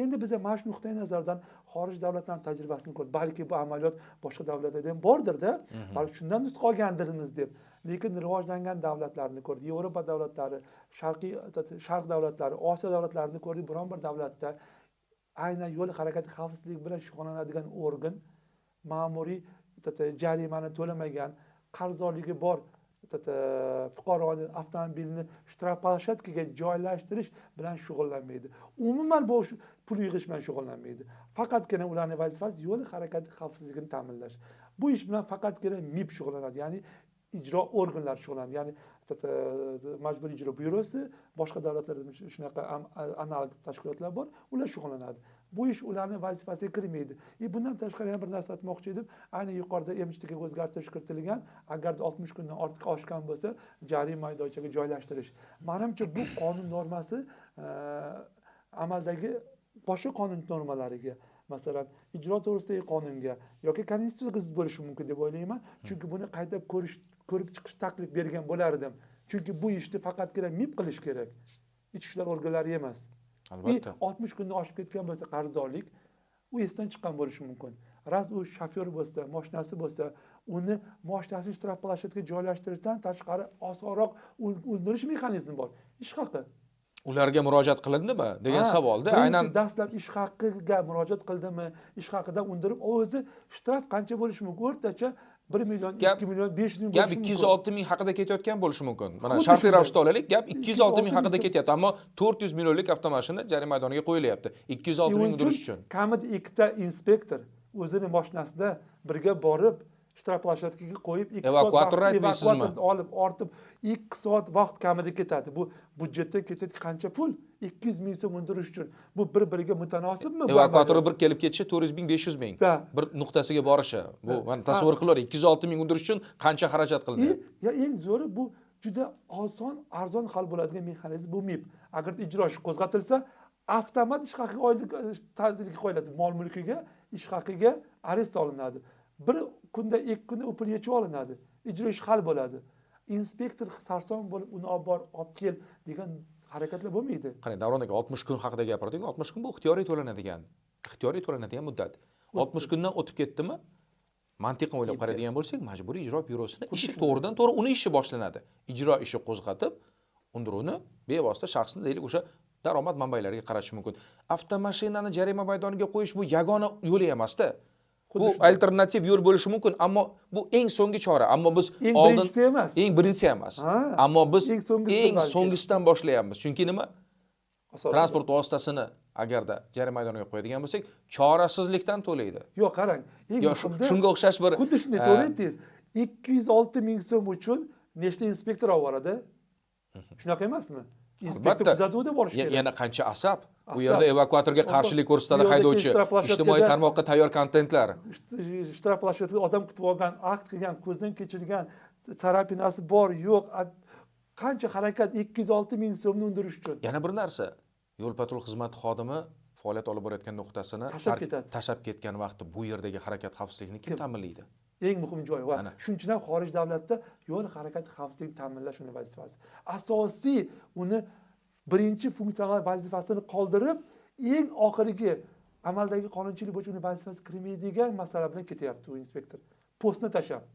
endi biz mana shu nuqtai nazardan xorij davlatlarning tajribasini ko'rib, balki bu amaliyot boshqa davlatlarda ham bordir-da, balki shundan biz qolgandirmiz deb. Lekin rivojlangan davlatlarni ko'rdik, Yevropa davlatlari, sharq davlatlari, Osiyo davlatlarini ko'rdik, biron bir davlatda aynan yo'l harakati xavfsizligi bilan shug'ullanadigan organ ma'muriy jarimani to'lamagan, qarzdorligi bor fuqaroni avtomobilni shtraf plashadkaga joylashtirish bilan shug'ullanmaydi. Umuman bu pul yig'ish bilan shug'ullanmaydi. Faqatgina ularning vazifasi yo'l harakati xavfsizligini ta'minlash. Bu ish bilan faqatgina MIB shug'ullanadi, ya'ni ijro organlari shug'ullanadi. Ya'ni majburiy ijro byurosi, boshqa davlatlarda shunaqa analog tashkilotlar bor, ular shug'ullanadi. Bu ish ularning vazifasiga kirmaydi. Bundan tashqari ham bir narsa aytmoqchi edim. Ayni yuqorida MCHTga o'zgartirish kiritilgan, agar 60 kundan ortiq oshgan bo'lsa, jarima maydonchaga joylashtirish. Menimcha bu qonun normasi amaldagi boshqa qonun normalariga, masalan, ijro to'g'risidagi qonunga yoki konstitutsiyaga zid bo'lishi mumkin deb o'ylayman. Chunki buni qayta ko'rib chiqish taklif bergan bo'lar edim. Chunki bu ishni faqatgina MIB qilish kerak. Ichki ishlar organlari emas. Albatta. 60 kundan oshib ketgan bo'lsa qarzdorlik, u esdan chiqqan bo'lishi mumkin. Ras u shofyor bo'lsa, mashinasi bo'lsa, uni mashinasini shtraf plashadga joylashtirishdan tashqari osonroq o'ldirish mexanizmi bor. Ish haqi. Ularga murojaat qilindimi degan savolda aynan dastlab ish haqiga murojaat qildimi, ish haqidan undirib, o'zi shtraf qancha bo'lishi mumkin? O'rtacha 1 million, 2 million, 500 ming gap 206 ming haqida ketayotgan bo'lishi mumkin. Mana shartli ravishda olaylik, gap 206 ming haqida ketyapti, ammo 400 millionlik avtomashina jarima maydoniga qo'yilyapti. 206 ming undirish uchun. Kamida ikkita inspektor o'zining mashinasida birga borib shtraf plashadkaga qo'yib, 2 evakuator aytmaysizmi? Olib ortib 2 soat vaqt kamida ketadi. Bu budjetdan ketayotgan qancha pul? 200 ming so'm undirish uchun. Bu bir-biriga mutanosibmi? Evakuatori bir kelib ketishi 400 ming, 500 ming. Bir nuqtasiga borishi. Bu men tasavvur qilaver, 206 ming undirish uchun qancha xarajat qilindi? Eng zo'ri bu juda oson, arzon hal bo'ladigan mexanizm bu MIB. Agar ijro ishi qo'zg'atilsa, avtomat ish haqiga oylik ta'tilga qo'yiladi. Mol mulkiga, ish haqiga arest solinadi. Bir kunda, 2 kunda u pul yechib olinadi. Ijro ishi hal bo'ladi. Inspektor sarson bo'lib uni olib kel degan harakatlar bo'lmaydi. Qarang, Davron aka 60 kun haqida gapirdik. 60 kun bu ixtiyoriy to'lanadigan muddat. 60 kundan o'tib ketdimi? Mantiqan o'ylab qaraydigan bo'lsak, majburiy ijro byurosining ishi to'g'ridan to'g'ri uni ishi boshlanadi. Ijro ishi qo'zg'atib, undiruvni bevosita shaxsning deylik o'sha daromad manbalariga qarashi mumkin. Avtomashinani jarima maydoniga qo'yish bu yagona yo'li emas-da. Bu alternativ yo'l bo'lishi mumkin, ammo bu eng so'nggi chora. Ammo biz oldin eng birinchisi emas. Ammo biz eng so'ngisidan boshlayapmiz. Chunki nima? Transport vositasini agarda jarima maydoniga qo'yadigan bo'lsak, chorasizlikdan to'laydi. Yo'q, qarang. Shunga o'xshash bir xuddi shunday to'laydingiz. 206 ming so'm uchun nechta inspektor olib boradi? Shunaqa emasmi? Inspektor kuzatuvda borish kerak. Yana qancha asab? Bu yerda evakuatorga qarshilik ko'rsatadi haydovchi. Ijtimoiy tarmoqqa tayyor kontentlar. Shtraf plashadkada odam kutib olgan, akt qilgan, ko'zdan kechirgan, sarapinasi bor, yo'q. Qancha harakat 206 ming so'mni undirish uchun. Yana bir narsa, yo'l patrul xizmati xodimi faoliyat olib borayotgan nuqtasini tashlab ketgan vaqtda bu yerdagi harakat xavfsizligini kim ta'minlaydi? Eng muhim joy va shuning uchun ham xorij davlatda yo'l harakati xavfsizligini ta'minlash uning vazifasi. Asosiy uni birinchi funksional vazifasini qoldirib, eng oxirgi amaldagi qonunchilik bo'yicha uning vazifasi kirmaydigan masala bilan ketyapti u inspektor. Postni tashlab.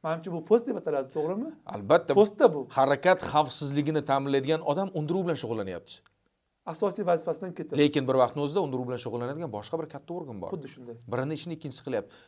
Menimcha bu post deb ataladi, to'g'rimi? Albatta. Postda bu. Harakat xavfsizligini ta'minlaydigan odam undiruv bilan shug'ullanyapti. Asosiy vazifasidan ketadi. Lekin bir vaqtning o'zida undiruv bilan shug'ullanadigan boshqa bir katta organ bor. Xuddi shunday. Birini ishini ikkinchisi qilyapti.